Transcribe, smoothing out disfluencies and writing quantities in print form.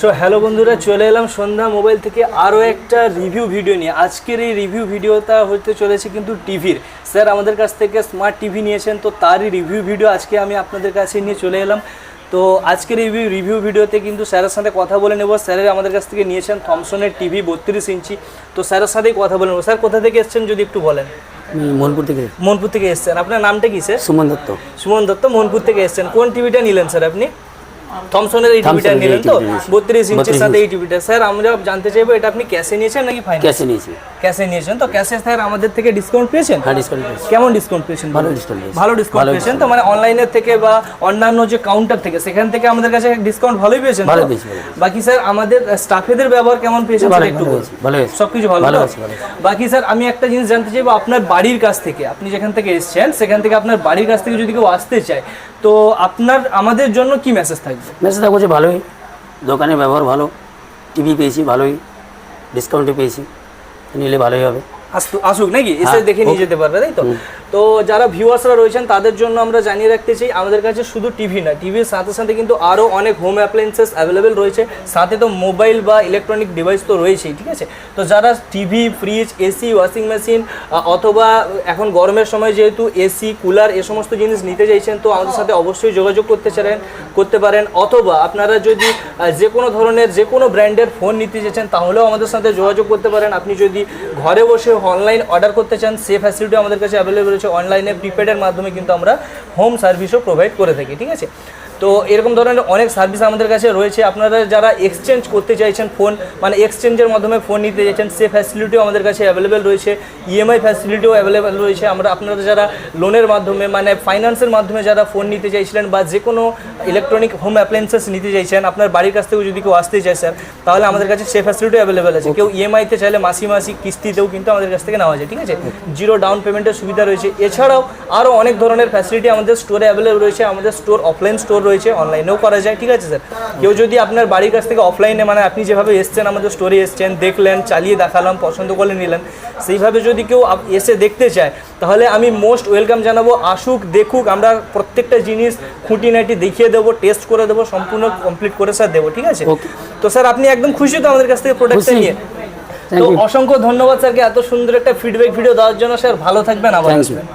So hello বন্ধুরা, চলে এলাম সন্ধ্যা মোবাইল থেকে আরও একটা রিভিউ ভিডিও নিয়ে। আজকের এই রিভিউ ভিডিওটা হতে চলেছে কিন্তু টিভির। স্যার আমাদের কাছ থেকে স্মার্ট টিভি নিয়েছেন, তো তারই রিভিউ ভিডিও আজকে আমি আপনাদের কাছে নিয়ে চলে এলাম। তো আজকের এই রিভিউ ভিডিওতে কিন্তু স্যারের সাথে কথা বলে নেব। স্যারের আমাদের কাছ থেকে নিয়েছেন থমসনের টিভি 32 ইঞ্চি। তো স্যারের সাথেই কথা বলে নেব। স্যার কোথা থেকে এসেছেন যদি একটু বলেন। মোহনপুর থেকে এসেছেন। আপনার নামটা কি স্যার? সুমন দত্ত। সুমন দত্ত, মোহনপুর থেকে এসেছেন। কোন টিভিটা নিলেন স্যার আপনি? থমসনের এই টিভিটা নিলেন তো 32 ইঞ্চির সাথে এই টিভিটা। স্যার আমরা জানতে চাইবো এটা আপনি ক্যাশে নিয়েছেন নাকি ফাইনান্স? ক্যাশে নিয়েছি। ক্যাশে নিয়েছেন। তো ক্যাশে স্যার আমাদের থেকে ডিসকাউন্ট পেয়েছেন? হ্যাঁ, ডিসকাউন্ট পেয়েছি। কেমন ডিসকাউন্ট পেয়েছেন? ভালো ডিসকাউন্ট পেয়েছি। ভালো ডিসকাউন্ট পেয়েছেন তো, মানে অনলাইনের থেকে বা অন্যান্য যে কাউন্টার থেকে সেখান থেকে আমাদের কাছে ডিসকাউন্ট ভালোই পেয়েছেন? ভালো পেয়েছি। বাকি স্যার আমাদের স্টাফেদের ব্যবহার কেমন পেয়েছেন একটু ভালো, সবকিছু ভালো। বাকি স্যার আমি একটা জিনিস জানতে চাইবো, আপনার বাড়ির কাছ থেকে, আপনি যেখান থেকে এসেছেন সেখান থেকে আপনার বাড়ির কাছ থেকে যদি কেউ আসতে চায় তো আপনার আমাদের জন্য কি মেসেজ থাকবে? মেসেজ থাকবে যে ভালোই, দোকানের ব্যবহার ভালো, টিভি পেয়েছি ভালোই, ডিসকাউন্টে পেয়েছি, নিলে ভালোই হবে। আসুক নাকি, এসে দেখে নিয়ে যেতে পারবে, তাই তো? তো যারা ভিউয়ার্সরা রয়েছেন তাদের জন্য আমরা জানিয়ে রাখতে চাই আমাদের কাছে শুধু টিভি না, টিভির সাথে সাথে কিন্তু আরও অনেক হোম অ্যাপ্লায়েন্সেস অ্যাভেলেবেল রয়েছে। সাথে তো মোবাইল বা ইলেকট্রনিক ডিভাইস তো রয়েছেই, ঠিক আছে? তো যারা TV, fridge, AC, washing machine অথবা এখন গরমের সময় যেহেতু এসি, কুলার এ সমস্ত জিনিস নিতে চাইছেন তো আমাদের সাথে অবশ্যই যোগাযোগ করতে পারেন। অথবা আপনারা যদি যে কোনো ধরনের যে কোনো ব্র্যান্ডের ফোন নিতে চাইছেন তাহলেও আমাদের সাথে যোগাযোগ করতে পারেন। আপনি যদি ঘরে বসে অনলাইন অর্ডার করতে চান সে ফ্যাসিলিটি আমাদের কাছে অ্যাভেলেবেল রয়েছে। অনলাইনে প্রিপেডের মাধ্যমে কিন্তু আমরা হোম সার্ভিসও প্রোভাইড করে থাকি, ঠিক আছে? তো এরকম ধরনের অনেক সার্ভিস আমাদের কাছে রয়েছে। আপনারা যারা এক্সচেঞ্জ করতে চাইছেন ফোন, মানে এক্সচেঞ্জের মাধ্যমে ফোন নিতে চাইছেন সে ফ্যাসিলিটিও আমাদের কাছে অ্যাভেলেবেল রয়েছে। ইএমআই ফ্যাসিলিটিও অ্যাভেলেবেল রয়েছে। আপনারা যারা লোনের মাধ্যমে মানে ফাইন্যান্সের মাধ্যমে যারা ফোন নিতে চাইছিলেন বা যে কোনো ইলেকট্রনিক হোম অ্যাপ্লায়েন্সেস নিতে চাইছেন, আপনার বাড়ির কাছ থেকেও যদি কেউ আসতে চায় স্যার তাহলে আমাদের কাছে সে ফ্যাসিলিটি অ্যাভেলেবেল আছে। কেউ ইএমআইতে চাইলে মাসিক কিস্তিতেও কিন্তু আমাদের কাছ থেকে নেওয়া যায়, ঠিক আছে? জিরো ডাউন পেমেন্টের সুবিধা রয়েছে। এছাড়াও আরও অনেক ধরনের ফ্যাসিলিটি আমাদের স্টোরে অ্যাভেলেবেল রয়েছে। আমাদের স্টোর অফলাইন স্টোর রয়েছে, অনলাইনেও করা যায়, ঠিক আছে স্যার? কেউ যদি আপনার বাড়ির কাছ থেকে অফলাইনে, মানে আপনি যেভাবে এসছেন আমাদের স্টোরে এসছেন, দেখলেন, চালিয়ে দেখালাম, পছন্দ করে নিলেন, সেইভাবে যদি কেউ এসে দেখতে চায় তাহলে আমি মোস্ট ওয়েলকাম জানাবো। আসুক, দেখুক, আমরা প্রত্যেকটা জিনিস খুঁটিনাটি দেখিয়ে দেবো, টেস্ট করে দেবো, সম্পূর্ণ কমপ্লিট করে স্যার দেবো, ঠিক আছে? তো স্যার আপনি একদম খুশি তো আমাদের কাছ থেকে প্রোডাক্টটা নিয়ে? তো অসংখ্য ধন্যবাদ স্যারকে এত সুন্দর একটা ফিডব্যাক ভিডিও দেওয়ার জন্য। স্যার ভালো থাকবেন, আবার আসবেন।